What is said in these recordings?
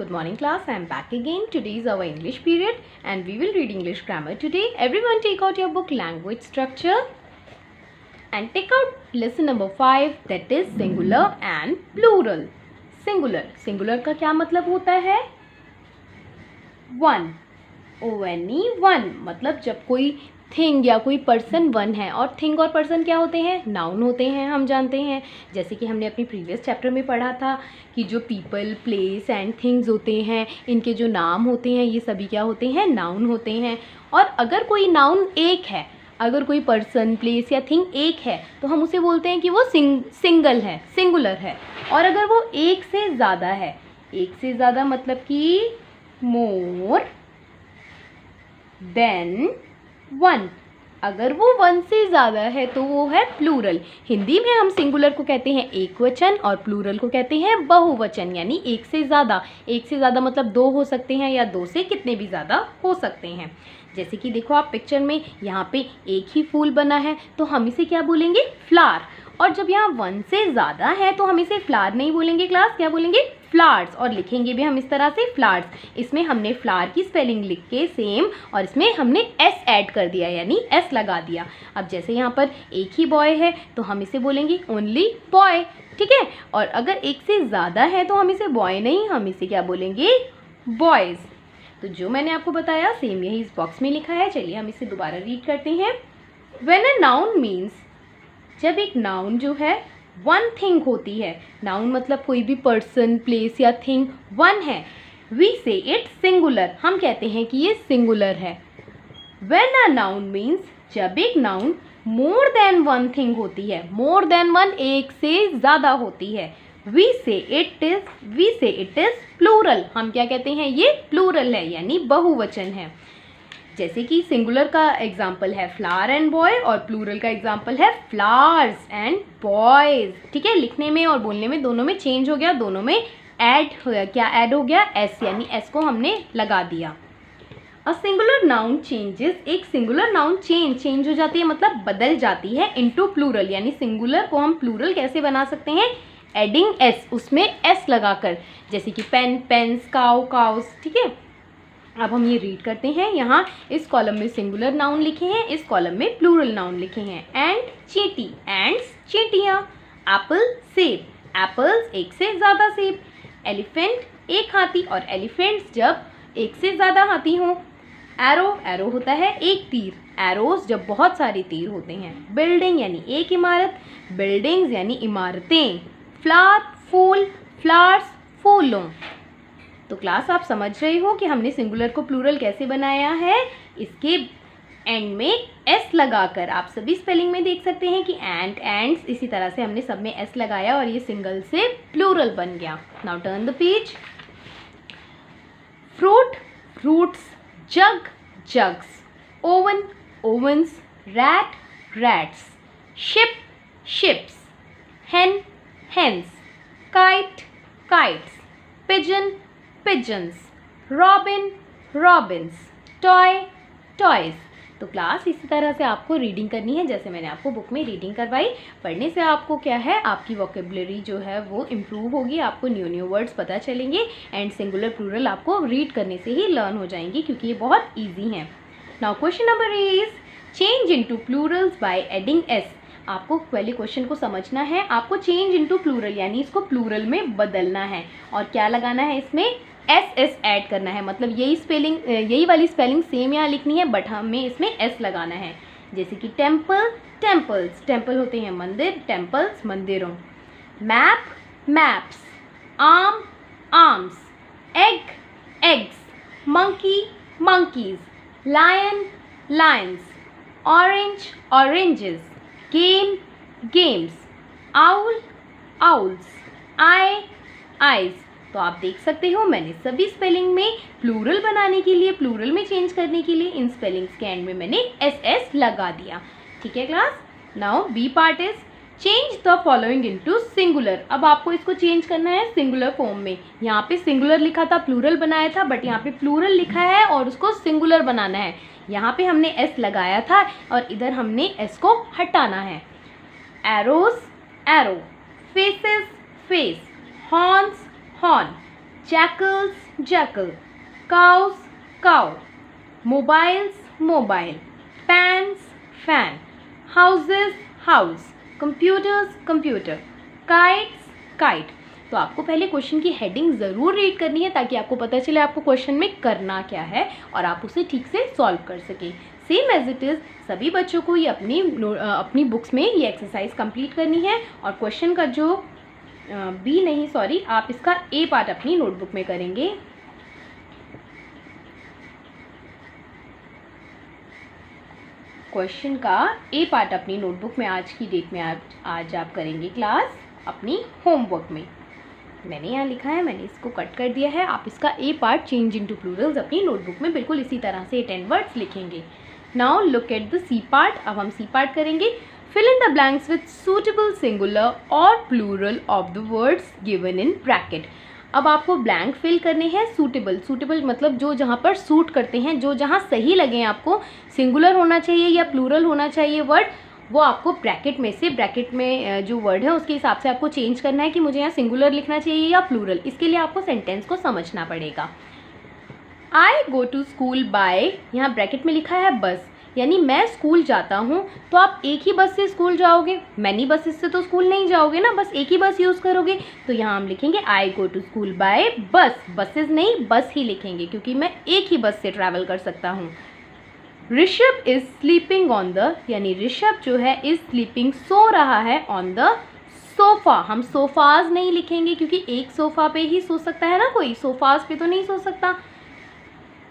Good morning class, I am back again. Today is our English period and we will read English grammar today. Everyone take out your book language structure and take out lesson number 5, that is singular and plural. Singular का क्या मतलब होता है? One, O-N-E, one, मतलब जब कोई thing या कोई पर्सन वन है। और थिंग और पर्सन क्या होते हैं? नाउन होते हैं, हम जानते हैं। जैसे कि हमने अपनी प्रीवियस चैप्टर में पढ़ा था कि जो पीपल, प्लेस एंड थिंग्स होते हैं, इनके जो नाम होते हैं ये सभी क्या होते हैं? नाउन होते हैं। और अगर कोई नाउन एक है, अगर कोई पर्सन, प्लेस या थिंग एक है तो हम उसे बोलते हैं कि वो सिंगल है, सिंगुलर है। और अगर वो एक से ज़्यादा है, एक से ज़्यादा मतलब कि मोर देन वन, अगर वो वन से ज़्यादा है तो वो है प्लूरल। हिंदी में हम सिंगुलर को कहते हैं एक वचन और प्लूरल को कहते हैं बहुवचन, यानी एक से ज़्यादा। एक से ज़्यादा मतलब दो हो सकते हैं या दो से कितने भी ज़्यादा हो सकते हैं। जैसे कि देखो आप पिक्चर में, यहाँ पे एक ही फूल बना है तो हम इसे क्या बोलेंगे? फ्लावर। और जब यहाँ वन से ज़्यादा है तो हम इसे फ्लावर नहीं बोलेंगे क्लास, क्या बोलेंगे? फ्लावर्स। और लिखेंगे भी हम इस तरह से फ्लावर्स। इसमें हमने फ्लावर की स्पेलिंग लिख के सेम, और इसमें हमने एस ऐड कर दिया, यानी एस लगा दिया। अब जैसे यहाँ पर एक ही बॉय है तो हम इसे बोलेंगे ओनली बॉय, ठीक है। और अगर एक से ज़्यादा है तो हम इसे बॉय नहीं, हम इसे क्या बोलेंगे? बॉयज़। तो जो मैंने आपको बताया सेम यही इस बॉक्स में लिखा है। चलिए हम इसे दोबारा रीड करते हैं। व्हेन अ नाउन मीन्स, जब एक नाउन जो है वन थिंग होती है, नाउन मतलब कोई भी पर्सन, प्लेस या थिंग वन है, वी से इट सिंगुलर, हम कहते हैं कि ये सिंगुलर है। व्हेन अ नाउन मीन्स, जब एक noun more than one thing होती है, मोर देन वन एक से ज़्यादा होती है, वी से इट इज प्लूरल, हम क्या कहते हैं? ये प्लूरल है, यानी बहुवचन है। जैसे कि सिंगुलर का एग्जाम्पल है फ्लावर एंड बॉय और प्लूरल का एग्जाम्पल है फ्लावर्स एंड बॉयज़, ठीक है। लिखने में और बोलने में दोनों में चेंज हो गया, दोनों में ऐड हो गया। क्या ऐड हो गया? एस, यानी एस को हमने लगा दिया। अ सिंगुलर नाउन चेंजेस, एक सिंगुलर नाउन चेंज हो जाती है, मतलब बदल जाती है इनटू प्लूरल, यानी सिंगुलर को हम प्लूरल कैसे बना सकते हैं? एडिंग एस, उसमें एस लगाकर, जैसे कि पेन, पेन्स, काउ, काउस, ठीक है। अब हम ये रीड करते हैं। यहाँ इस कॉलम में सिंगुलर नाउन लिखे हैं, इस कॉलम में प्लूरल नाउन लिखे हैं। एंड चींटी, एंड्स चींटियाँ। एप्पल, सेब, एप्पल्स एक से ज़्यादा सेब। एलिफेंट एक हाथी, और एलिफेंट्स जब एक से ज़्यादा हाथी हों। एरो होता है एक तीर, एरोज जब बहुत सारे तीर होते हैं। बिल्डिंग यानी एक इमारत, बिल्डिंग्स यानी इमारतें। फ्लावर, फूल, फ्लावर्स, फूलों। तो क्लास आप समझ रहे हो कि हमने सिंगुलर को प्लूरल कैसे बनाया है। इसके एंड में एस लगाकर, आप सभी स्पेलिंग में देख सकते हैं कि एंड्स, इसी तरह से हमने सब में एस लगाया और ये सिंगल से प्लूरल बन गया। Now turn the page. Fruit, fruits. Jug, jugs. Oven, ओवन्स। Rat, rats. Ship, ships. hen, hens। Kite, kites. Pigeon, pigeons। robin, robins। toy, toys। तो क्लास इसी तरह से आपको रीडिंग करनी है, जैसे मैंने आपको बुक में रीडिंग करवाई। पढ़ने से आपको क्या है, आपकी वोकेबुलरी जो है वो इम्प्रूव होगी, आपको न्यू वर्ड्स पता चलेंगे एंड सिंगुलर प्लूरल आपको रीड करने से ही लर्न हो जाएंगी, क्योंकि ये बहुत ईजी हैं। Now question number is change into Plurals by adding S. आपको पहले क्वेश्चन को समझना है, आपको चेंज इनटू प्लूरल यानी इसको प्लूरल में बदलना है। और क्या लगाना है इसमें? एस ऐड करना है, मतलब यही वाली स्पेलिंग सेम यहाँ लिखनी है, बट हमें इसमें एस लगाना है। जैसे कि टेम्पल, टेम्पल्स, टेम्पल होते हैं मंदिर, टेम्पल्स मंदिरों। Map, maps. Arm, arms. Egg, eggs. Monkey, monkeys. Lion, lions. Orange, oranges. Game, games. Owl, owls. Eye, eyes. तो आप देख सकते हो मैंने सभी स्पेलिंग में प्लूरल बनाने के लिए, प्लूरल में चेंज करने के लिए इन स्पेलिंग्स के एंड में मैंने एस लगा दिया, ठीक है class. Now B part is change the following into singular. अब आपको इसको चेंज करना है सिंगुलर फॉर्म में। यहाँ पे सिंगुलर लिखा था, प्लूरल बनाया था, बट यहाँ पे प्लूरल लिखा है और उसको सिंगुलर बनाना है। यहाँ पे हमने एस लगाया था और इधर हमने एस को हटाना है। Arrows, arrow. Faces, face. Horns, horn. jackals jackal, cows cow, mobiles mobile, fans fan, houses house, computers computer, kites kite। तो आपको पहले क्वेश्चन की हेडिंग ज़रूर रीड करनी है ताकि आपको पता चले आपको क्वेश्चन में करना क्या है और आप उसे ठीक से सॉल्व कर सकें। सेम एज इट इज़ सभी बच्चों को ये अपनी बुक्स में ये एक्सरसाइज कंप्लीट करनी है और क्वेश्चन का जो आप इसका ए पार्ट अपनी नोटबुक में करेंगे। क्वेश्चन का ए पार्ट अपनी नोटबुक में आज की डेट में आज आप करेंगे क्लास अपनी होमवर्क में। मैंने यहाँ लिखा है, मैंने इसको कट कर दिया है। आप इसका A part change into plurals अपनी नोटबुक में बिल्कुल इसी तरह से 10 वर्ड्स लिखेंगे। Now look at the C part. अब हम सी पार्ट करेंगे। Fill in the blanks with suitable singular और plural of the words given in bracket. अब आपको ब्लैंक फिल करने हैं। सूटेबल मतलब जो जहाँ पर सूट करते हैं, जो जहाँ सही लगे आपको, सिंगुलर होना चाहिए या प्लूरल होना चाहिए वर्ड, वो आपको ब्रैकेट में जो वर्ड है उसके हिसाब से आपको चेंज करना है कि मुझे यहाँ सिंगुलर लिखना चाहिए या प्लूरल। इसके लिए आपको सेंटेंस को समझना पड़ेगा। आई गो टू स्कूल बाय, यहाँ ब्रैकेट में लिखा है बस, यानी मैं स्कूल जाता हूँ। तो आप एक ही बस से स्कूल जाओगे, मैनी बसेस से तो स्कूल नहीं जाओगे ना, बस एक ही बस यूज़ करोगे। तो यहाँ हम लिखेंगे आई गो टू स्कूल बाय बस, बसेस नहीं बस ही लिखेंगे क्योंकि मैं एक ही बस से ट्रैवल कर सकता हूँ। Rishabh is sleeping on the, यानी ऋषभ जो है इज स्लीपिंग सो रहा है ऑन द सोफ़ा। हम सोफ़ाज नहीं लिखेंगे क्योंकि एक सोफ़ा पे ही सो सकता है ना कोई, सोफ़ाज पे तो नहीं सो सकता।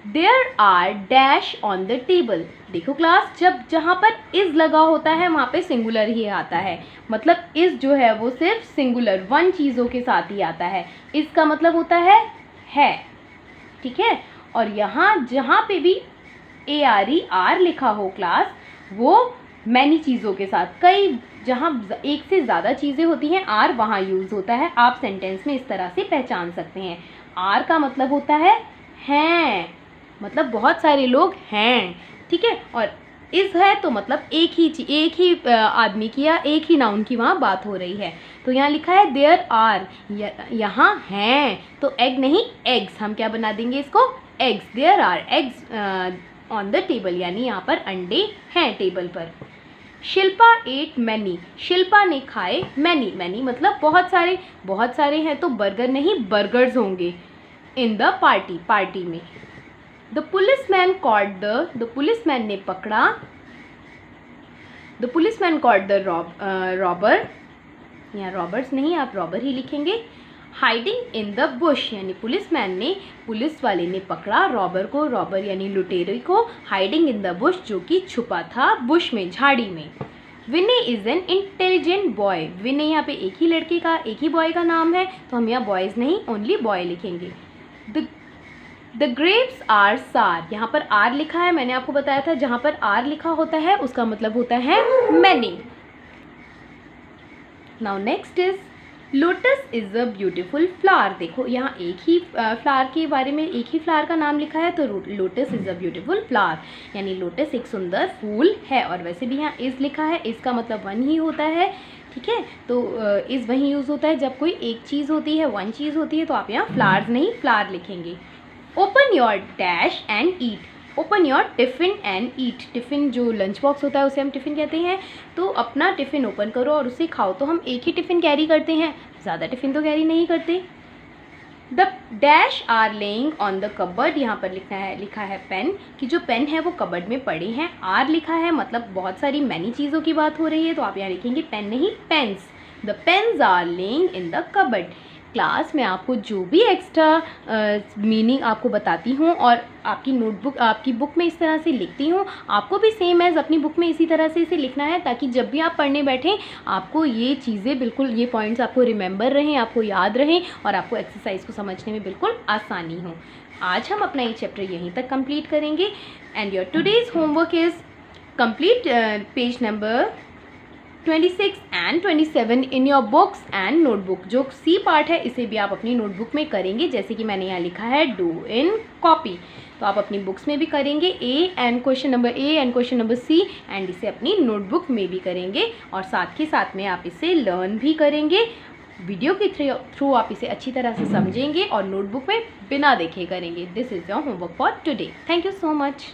There are dash on the table. देखो क्लास, जहाँ पर इज़ लगा होता है वहाँ पे सिंगुलर ही आता है, मतलब इज़ जो है वो सिर्फ सिंगुलर वन चीज़ों के साथ ही आता है। इज़ का मतलब होता है, ठीक है। और यहाँ जहाँ पे भी ARE लिखा हो क्लास, वो मैनी चीज़ों के साथ, कई जहाँ एक से ज़्यादा चीज़ें होती हैं आर वहाँ यूज़ होता है। आप सेंटेंस में इस तरह से पहचान सकते हैं। आर का मतलब होता है हैं, मतलब बहुत सारे लोग हैं, ठीक है। और इस है तो मतलब एक ही आदमी की या एक ही नाउन की वहाँ बात हो रही है। तो यहाँ लिखा है देयर आर, यहाँ हैं, तो एग नहीं एग्स, हम क्या बना देंगे इसको eggs. There are eggs on the table, यानी यहाँ पर अंडे हैं टेबल पर। शिल्पा एट मैनी, शिल्पा ने खाए मैनी मतलब बहुत सारे हैं, तो बर्गर नहीं बर्गर्स होंगे। इन द पार्टी में। The policeman caught the policeman ने पकड़ा, the policeman caught the robber, यहाँ रॉबर्स नहीं आप रॉबर ही लिखेंगे। हाइडिंग इन द बुश, यानी पुलिस वाले ने पकड़ा रॉबर को, रॉबर यानी लुटेरे को, हाइडिंग इन द बुश जो कि छुपा था बुश में, झाड़ी में। विनय इज एन इंटेलिजेंट बॉय, विनय यहाँ पे एक ही बॉय का नाम है, तो हम यहाँ बॉयज़ नहीं ओनली बॉय लिखेंगे। द ग्रेप्स आर सार, यहाँ पर आर लिखा है, मैंने आपको बताया था जहाँ पर आर लिखा होता है उसका मतलब होता है many. Now next is lotus is a beautiful flower. देखो यहाँ एक ही फ्लावर के बारे में, एक ही फ्लावर का नाम लिखा है, तो lotus is a beautiful flower, यानी लोटस एक सुंदर फूल है। और वैसे भी यहाँ इज़ लिखा है, इज़ का मतलब वन ही होता है, ठीक है। तो इज़ वहीं यूज़ होता है जब कोई एक चीज़ होती है, वन चीज़ होती है, तो आप यहाँ फ्लावर्स नहीं फ्लावर लिखेंगे। Open your dash and eat, open your tiffin and eat, tiffin जो लंच बॉक्स होता है उसे हम टिफ़िन कहते हैं, तो अपना टिफ़िन ओपन करो और उसे खाओ। तो हम एक ही टिफ़िन कैरी करते हैं, ज़्यादा टिफ़िन तो कैरी नहीं करते। The dash are laying on the cupboard, यहाँ पर लिखा है पेन, कि जो पेन है वो कबर्ड में पड़े हैं। आर लिखा है मतलब बहुत सारी मैनी चीज़ों की बात हो रही है, तो आप यहाँ लिखेंगे पेन नहीं pens. The pens are laying in the cupboard. Class में आपको जो भी एक्स्ट्रा मीनिंग आपको बताती हूँ और आपकी बुक में इस तरह से लिखती हूँ, आपको भी सेम एज अपनी बुक में इसी तरह से इसे लिखना है, ताकि जब भी आप पढ़ने बैठें आपको ये चीज़ें बिल्कुल, ये पॉइंट्स आपको रिमेंबर रहें, आपको याद रहें और आपको एक्सरसाइज को समझने में बिल्कुल आसानी हो। आज हम अपना ये चैप्टर यहीं तक कंप्लीट करेंगे। And your today's homework is complete page number 26 and 27 in your books and notebook. जो सी पार्ट है इसे भी आप अपनी नोटबुक में करेंगे, जैसे कि मैंने यहाँ लिखा है डू इन कॉपी, तो आप अपनी बुक्स में भी करेंगे A and question number C, and इसे अपनी नोटबुक में भी करेंगे और साथ ही साथ में आप इसे लर्न भी करेंगे वीडियो के थ्रू आप इसे अच्छी तरह से समझेंगे और नोटबुक में बिना देखे करेंगे। This is your homework for today. Thank you so much.